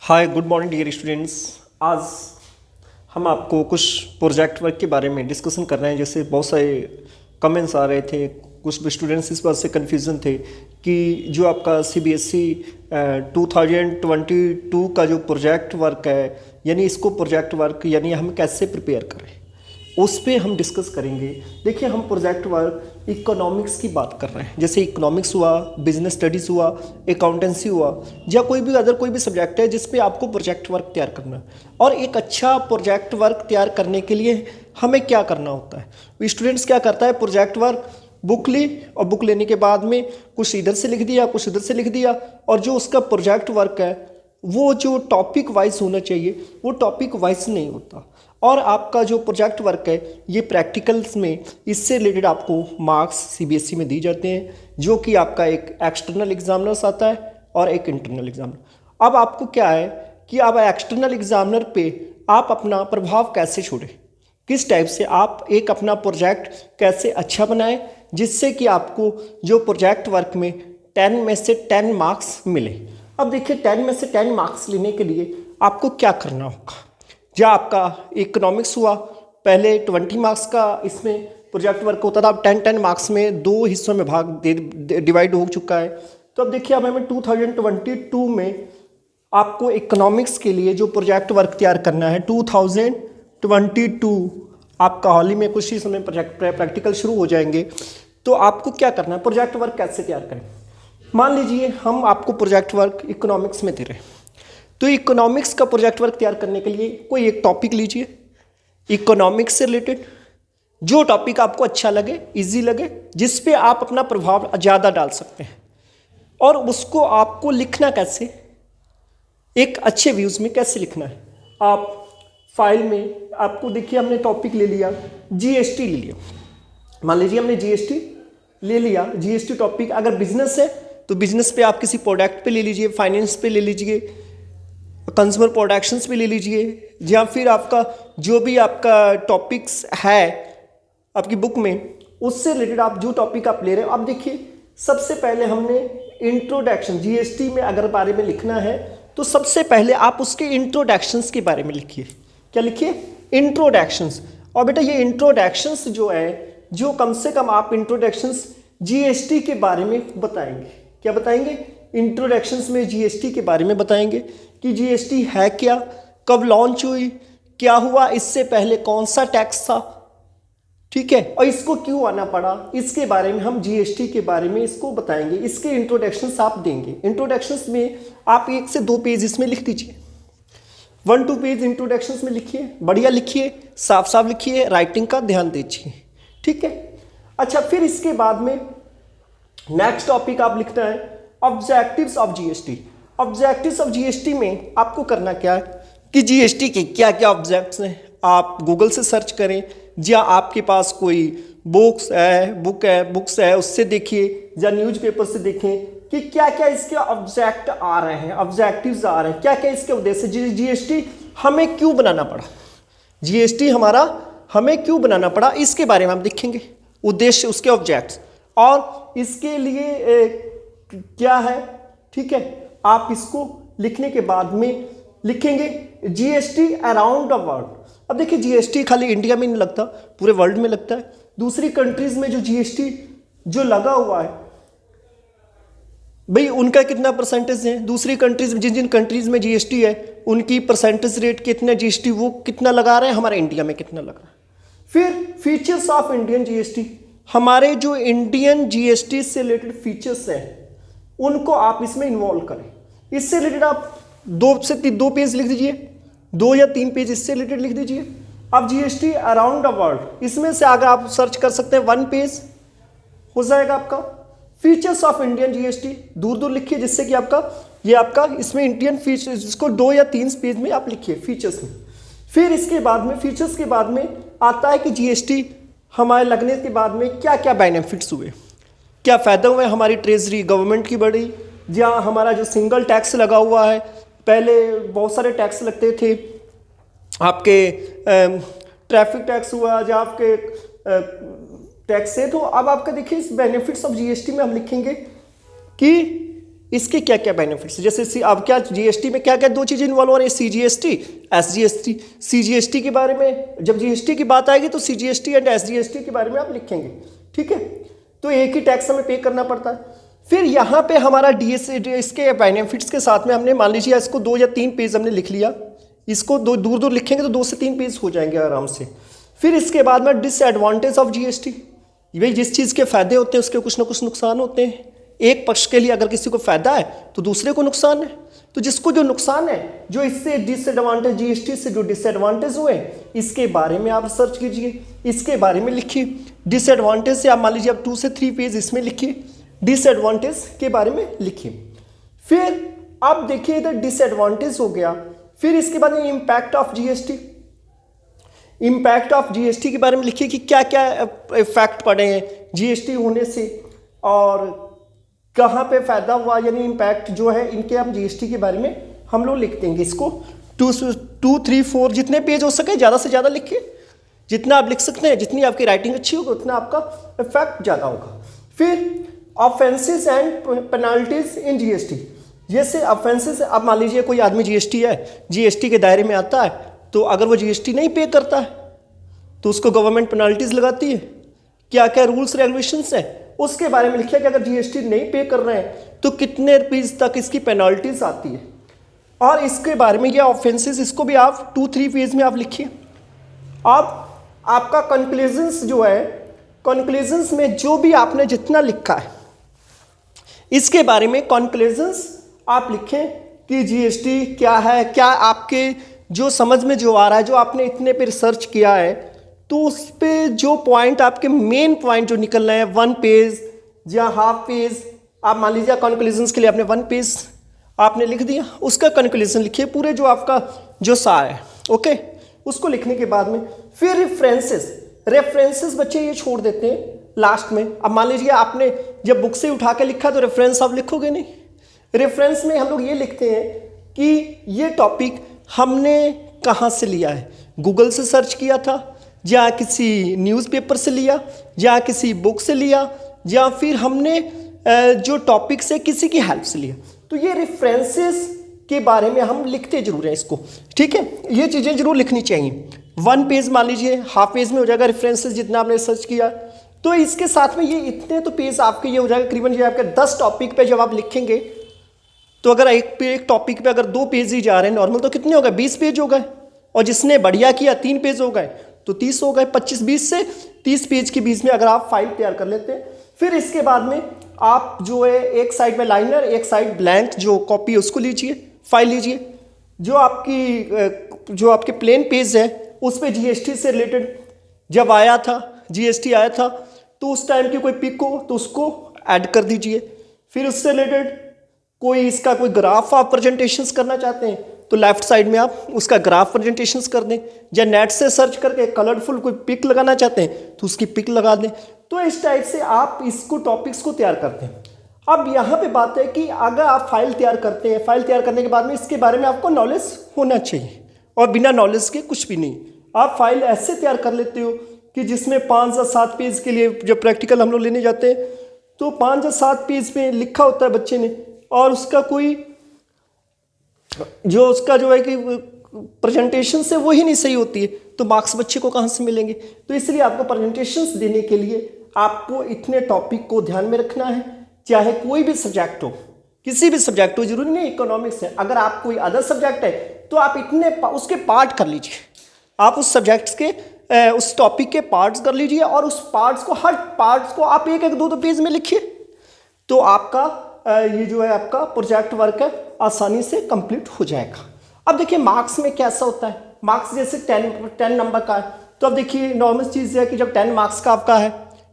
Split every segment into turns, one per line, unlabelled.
हाय good morning dear students. आज हम आपको कुछ प्रोजेक्ट वर्क के बारे में डिस्कशन कर रहे हैं। जैसे बहुत सारे कमेंट्स आ रहे थे, कुछ स्टूडेंट्स इस बात से कन्फ्यूज़न थे कि जो आपका सीबीएसई 2022 का जो प्रोजेक्ट वर्क है, यानी इसको प्रोजेक्ट वर्क यानी हम कैसे प्रिपेयर करें, उस पर हम डिस्कस करेंगे। देखिए, हम प्रोजेक्ट वर्क इकोनॉमिक्स की बात कर रहे हैं। जैसे इकोनॉमिक्स हुआ, बिजनेस स्टडीज़ हुआ, अकाउंटेंसी हुआ, या कोई भी सब्जेक्ट है जिस पे आपको प्रोजेक्ट वर्क तैयार करना है। और एक अच्छा प्रोजेक्ट वर्क तैयार करने के लिए हमें क्या करना होता है? स्टूडेंट्स क्या करता है, प्रोजेक्ट वर्क बुक ली और बुक लेने के बाद में कुछ इधर से लिख दिया, कुछ इधर से लिख दिया, और जो उसका प्रोजेक्ट वर्क है वो जो टॉपिक वाइज होना चाहिए वो टॉपिक वाइज नहीं होता। और आपका जो प्रोजेक्ट वर्क है ये प्रैक्टिकल्स में इससे रिलेटेड आपको मार्क्स सीबीएसई में दी जाते हैं, जो कि आपका एक एक्सटर्नल एग्जामिनर्स आता है और एक इंटरनल एग्जामिनर। अब आपको क्या है कि अब एक्सटर्नल एग्जामिनर पे आप अपना प्रभाव कैसे छोड़ें, किस टाइप से आप एक अपना प्रोजेक्ट कैसे अच्छा बनाएं जिससे कि आपको जो प्रोजेक्ट वर्क में 10 में से 10 मार्क्स मिले। अब देखिए, 10 में से 10 मार्क्स लेने के लिए आपको क्या करना होगा। जो आपका इकोनॉमिक्स हुआ, पहले 20 मार्क्स का इसमें प्रोजेक्ट वर्क होता था, अब 10 मार्क्स में 2 हिस्सों में डिवाइड हो चुका है। तो अब देखिए, अब हमें 2022 में आपको इकोनॉमिक्स के लिए जो प्रोजेक्ट वर्क तैयार करना है 2022 आपका हाल ही में कुछ ही समय प्रैक्टिकल शुरू हो जाएंगे। तो आपको क्या करना है, प्रोजेक्ट वर्क कैसे तैयार करें। मान लीजिए हम आपको प्रोजेक्ट वर्क इकोनॉमिक्स में दे रहे हैं, तो इकोनॉमिक्स का प्रोजेक्ट वर्क तैयार करने के लिए कोई एक टॉपिक लीजिए इकोनॉमिक्स से रिलेटेड, जो टॉपिक आपको अच्छा लगे, इजी लगे, जिस पे आप अपना प्रभाव ज़्यादा डाल सकते हैं। और उसको आपको लिखना कैसे, एक अच्छे व्यूज़ में कैसे लिखना है। आप फाइल में आपको देखिए, हमने टॉपिक ले लिया जीएसटी ले लिया, मान लीजिए हमने जीएसटी ले लिया। जीएसटी टॉपिक अगर बिजनेस है तो बिजनेस पे आप किसी प्रोडक्ट पे ले लीजिए, फाइनेंस पे ले लीजिए, कंज्यूमर प्रोडक्शंस पे ले लीजिए, या फिर आपका जो भी आपका टॉपिक्स है आपकी बुक में उससे रिलेटेड आप जो टॉपिक आप ले रहे हो। अब देखिए, सबसे पहले हमने इंट्रोडक्शन, जीएसटी में अगर बारे में लिखना है तो सबसे पहले आप उसके इंट्रोडक्शंस के बारे में लिखिए। क्या लिखिए? इंट्रोडक्शंस। और बेटा ये इंट्रोडक्शंस जो है, जो कम से कम आप इंट्रोडक्शंस जीएसटी के बारे में बताएंगे। क्या बताएंगे? इंट्रोडक्शंस में जीएसटी के बारे में बताएंगे कि जीएसटी है क्या, कब लॉन्च हुई, क्या हुआ, इससे पहले कौन सा टैक्स था, ठीक है, और इसको क्यों आना पड़ा, इसके बारे में हम जीएसटी के बारे में इसको बताएंगे। इसके इंट्रोडक्शंस आप देंगे। इंट्रोडक्शंस में आप 1 से 2 पेज इसमें लिख दीजिए, 1-2 पेज इंट्रोडक्शंस में लिखिए, बढ़िया लिखिए, साफ साफ लिखिए, राइटिंग का ध्यान दीजिए, ठीक है। अच्छा, फिर इसके बाद में नेक्स्ट टॉपिक आप लिखना है objectives of GST. Objectives of GST में आपको करना क्या है कि जीएसटी के क्या क्या ऑब्जेक्ट्स हैं आप गूगल से सर्च करें, या आपके पास कोई बुक्स है उससे देखिए, या न्यूज़पेपर से देखें कि क्या क्या इसके ऑब्जेक्ट आ रहे हैं, ऑब्जेक्टिव्स आ रहे हैं, क्या क्या इसके उद्देश्य। जीएसटी हमें क्यों बनाना पड़ा, जीएसटी हमारा हमें क्यों बनाना पड़ा, इसके बारे में हम देखेंगे, उद्देश्य, उसके ऑब्जेक्ट्स, और इसके लिए क्या है, ठीक है। आप इसको लिखने के बाद में लिखेंगे जीएसटी अराउंड द वर्ल्ड। अब देखिए, जीएसटी खाली इंडिया में नहीं लगता, पूरे वर्ल्ड में लगता है। दूसरी कंट्रीज में जो जीएसटी जो लगा हुआ है भाई, उनका कितना परसेंटेज है, दूसरी कंट्रीज में, जिन जिन कंट्रीज में जीएसटी है उनकी परसेंटेज रेट कितना जीएसटी वो कितना लगा रहे हैं, हमारे इंडिया में कितना लग रहा है। फिर फीचर्स ऑफ इंडियन जीएसटी, हमारे जो इंडियन जीएसटी से रिलेटेड फीचर्स हैं उनको आप इसमें इन्वॉल्व करें। इससे रिलेटेड आप 2 पेज लिख दीजिए, 2 या 3 पेज इससे रिलेटेड लिख दीजिए। अब जीएसटी अराउंड द वर्ल्ड, इसमें से अगर आप सर्च कर सकते हैं 1 पेज हो जाएगा आपका। फीचर्स ऑफ इंडियन जीएसटी दूर दूर लिखिए, जिससे कि आपका इसमें इंडियन फीचर्स, इसको 2 या 3 पेज में आप लिखिए फीचर्स में। फिर इसके बाद में फीचर्स के बाद में आता है कि जीएसटी हमारे लगने के बाद में क्या क्या बेनिफिट्स हुए, क्या फ़ायदा हुआ, हमारी ट्रेजरी गवर्नमेंट की बढ़ी, या हमारा जो सिंगल टैक्स लगा हुआ है, पहले बहुत सारे टैक्स लगते थे, आपके ट्रैफिक टैक्स हुआ, या आपके टैक्स से, तो अब आपका देखिए इस बेनिफिट्स ऑफ जीएसटी में हम लिखेंगे कि इसके क्या क्या बेनिफिट्स, जैसे अब क्या जीएसटी में क्या क्या दो चीज़ें इन्वॉल्व हो रही है, सीजीएसटी, एसजीएसटी। सीजीएसटी के बारे में जब जीएसटी की बात आएगी तो सीजीएसटी एंड एसजीएसटी के बारे में आप लिखेंगे, ठीक है। तो एक ही टैक्स हमें पे करना पड़ता है। फिर यहाँ पे हमारा डीएस इसके बेनिफिट्स के साथ में हमने मान लीजिए इसको 2 या 3 पेज हमने लिख लिया, इसको दूर दूर लिखेंगे तो 2 से 3 पेज हो जाएंगे आराम से। फिर इसके बाद में डिसएडवांटेज ऑफ जीएसटी, भाई जिस चीज़ के फ़ायदे होते हैं उसके कुछ ना कुछ नुकसान होते हैं। एक पक्ष के लिए अगर किसी को फ़ायदा है तो दूसरे को नुकसान है, तो जिसको जो नुकसान है, जो इससे डिसएडवांटेज जीएसटी से जो डिसएडवांटेज हुए इसके बारे में आप रिसर्च कीजिए, इसके बारे में लिखिए। डिसएडवांटेज से आप मान लीजिए आप 2 से 3 पेज इसमें लिखिए, डिसएडवांटेज के बारे में लिखिए। फिर आप देखिए इधर डिसएडवांटेज हो गया, फिर इसके बाद में impact of GST, impact of GST के बारे में लिखिए कि क्या क्या इफेक्ट पड़े हैं जीएसटी होने से और कहाँ पे फ़ायदा हुआ, यानी इम्पैक्ट जो है इनके हम जीएसटी के बारे में हम लोग लिख देंगे। इसको 2, 3, 4 जितने पेज हो सके ज़्यादा से ज़्यादा लिखिए, जितना आप लिख सकते हैं, जितनी आपकी राइटिंग अच्छी होगी उतना आपका इफेक्ट ज़्यादा होगा। फिर offences and penalties in GST, जैसे ऑफेंसेस, अब मान लीजिए कोई आदमी जीएसटी है, जीएसटी के दायरे में आता है, तो अगर वो जीएसटी नहीं पे करता है तो उसको गवर्नमेंट पेनल्टीज लगाती है। क्या क्या रूल्स रेगुलेशंस हैं उसके बारे में लिखिए कि अगर जीएसटी नहीं पे कर रहे हैं तो कितने रुपीज़ तक इसकी पेनल्टीज आती है, और इसके बारे में ये ऑफेंसेस, इसको भी आप 2-3 पेज में आप लिखिए। अब आपका कंक्लूजन्स जो है, कंक्लूजन्स में जो भी आपने जितना लिखा है इसके बारे में कंक्लूजन्स आप लिखें कि जीएसटी क्या है, क्या आपके जो समझ में जो आ रहा है, जो आपने इतने पे रिसर्च किया है, तो उस पे जो पॉइंट आपके मेन पॉइंट जो निकल रहे हैं 1 पेज या हाफ पेज, आप मान लीजिए कंक्लूजन्स के लिए आपने 1 पेज आपने लिख दिया, उसका कंक्लूजन लिखिए पूरे जो आपका जो सार है, ओके। उसको लिखने के बाद में फिर रेफरेंसेस बच्चे ये छोड़ देते हैं लास्ट में। अब मान लीजिए आपने जब बुक से उठा के लिखा तो रेफरेंस आप लिखोगे नहीं, रेफरेंस में हम लोग ये लिखते हैं कि ये टॉपिक हमने कहाँ से लिया है, गूगल से सर्च किया था, या किसी न्यूज़पेपर से लिया, या किसी बुक से लिया, या फिर हमने जो टॉपिक से किसी की हेल्प से लिया। तो ये रेफरेंसेस के बारे में हम लिखते जरूर हैं इसको, ठीक है। ये चीज़ें जरूर लिखनी चाहिए। 1 पेज मान लीजिए, हाफ पेज में हो जाएगा रेफरेंसेस जितना आपने सर्च किया, तो इसके साथ में ये इतने तो पेज आपके ये हो जाएगा करीबन, ये आपके 10 टॉपिक पे जब आप लिखेंगे तो अगर एक टॉपिक पे अगर 2 पेज ही जा रहे हैं नॉर्मल, तो कितने हो गए, 20 पेज हो गए। और जिसने बढ़िया किया 3 पेज हो गए तो 30 हो गए। 20 से 30 पेज के बीच में अगर आप फाइल तैयार कर लेते हैं, फिर इसके बाद में आप जो है एक साइड में लाइनर, एक साइड ब्लैंक जो कॉपी है उसको लीजिए, फाइल लीजिए। जो आपके प्लेन पेज है उस पर जीएसटी से रिलेटेड जब आया था, जीएसटी आया था, तो उस टाइम की कोई पिक हो तो उसको ऐड कर दीजिए। फिर उससे रिलेटेड कोई इसका कोई ग्राफ आप प्रेजेंटेशंस करना चाहते हैं तो लेफ्ट साइड में आप उसका ग्राफ प्रेजेंटेशंस कर दें, या नेट से सर्च करके कलरफुल कोई पिक लगाना चाहते हैं तो उसकी पिक लगा दें। तो इस टाइप से आप इसको टॉपिक्स को तैयार करते हैं। अब यहाँ पे बात है कि अगर आप फाइल तैयार करते हैं, फाइल तैयार करने के बाद में इसके बारे में आपको नॉलेज होना चाहिए, और बिना नॉलेज के कुछ भी नहीं। आप फाइल ऐसे तैयार कर लेते हो कि जिसमें 5 या 7 पेज के लिए जब प्रैक्टिकल हम लोग लेने जाते हैं तो 5 या 7 पेज पे लिखा होता है बच्चे ने, और उसका कोई जो है कि प्रेजेंटेशन से वही नहीं सही होती है, तो मार्क्स बच्चे को कहाँ से मिलेंगे। तो इसलिए आपको प्रेजेंटेशंस देने के लिए आपको इतने टॉपिक को ध्यान में रखना है, चाहे कोई भी सब्जेक्ट हो, किसी भी सब्जेक्ट हो, जरूरी नहीं इकोनॉमिक्स है। अगर आप कोई अदर सब्जेक्ट है तो आप इतने उसके पार्ट कर लीजिए, आप उस सब्जेक्ट्स के उस टॉपिक के पार्ट्स कर लीजिए, और उस पार्ट्स को, हर पार्ट्स को आप 1-1, 2-2 पेज में लिखिए, तो आपका ये जो है आपका प्रोजेक्ट वर्क है आसानी से कंप्लीट हो जाएगा। अब देखिए मार्क्स में कैसा होता है, मार्क्स जैसे 10 नंबर का है, तो अब देखिए नॉर्मल चीज़ है कि जब 10 मार्क्स का आपका है,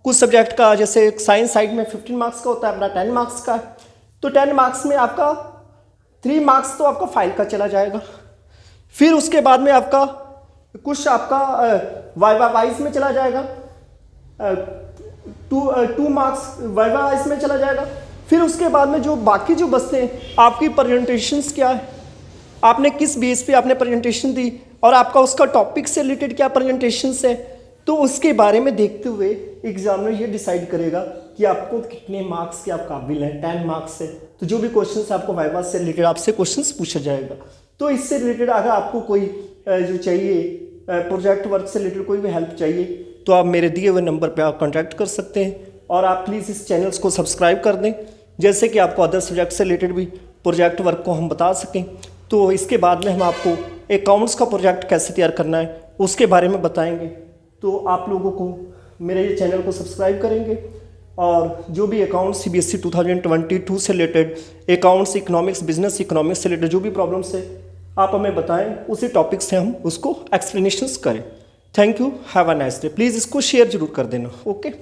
कुछ सब्जेक्ट का जैसे साइंस साइड में 15 मार्क्स का होता है, अपना 10 मार्क्स का है, तो 10 मार्क्स में आपका 3 मार्क्स तो आपका फाइल का चला जाएगा। फिर उसके बाद में आपका कुछ आपका वाइवा वाइज में चला जाएगा, 2 मार्क्स वाइवा वाइज में चला जाएगा। फिर उसके बाद में जो बाकी जो बचते हैं, आपकी प्रेजेंटेशंस क्या है, आपने किस बेस पे आपने प्रेजेंटेशन दी, और आपका उसका टॉपिक से रिलेटेड क्या प्रेजेंटेशंस है, तो उसके बारे में देखते हुए एग्जामिनर ये डिसाइड करेगा कि आपको कितने मार्क्स के आप काबिल हैं, 10 मार्क्स से, तो जो भी क्वेश्चंस आपको वाइवा से रिलेटेड आपसे क्वेश्चंस पूछा जाएगा। तो इससे रिलेटेड अगर आपको कोई जो चाहिए प्रोजेक्ट वर्क से रिलेटेड कोई भी हेल्प चाहिए तो आप मेरे दिए हुए नंबर पे आप कॉन्टैक्ट कर सकते हैं। और आप प्लीज़ इस चैनल्स को सब्सक्राइब कर दें, जैसे कि आपको अदर सब्जेक्ट से रिलेटेड भी प्रोजेक्ट वर्क को हम बता सकें। तो इसके बाद में हम आपको अकाउंट्स का प्रोजेक्ट कैसे तैयार करना है उसके बारे में बताएंगे। तो आप लोगों को मेरे ये चैनल को सब्सक्राइब करेंगे और जो भी अकाउंट्स CBSE 2022 से related accounts, economics, business economics से रिलेटेड जो भी प्रॉब्लम्स है आप हमें बताएं, उसी टॉपिक से हम उसको एक्सप्लेनेशंस करें। Thank you, have a nice day. Please इसको शेयर जरूर कर देना। ओके।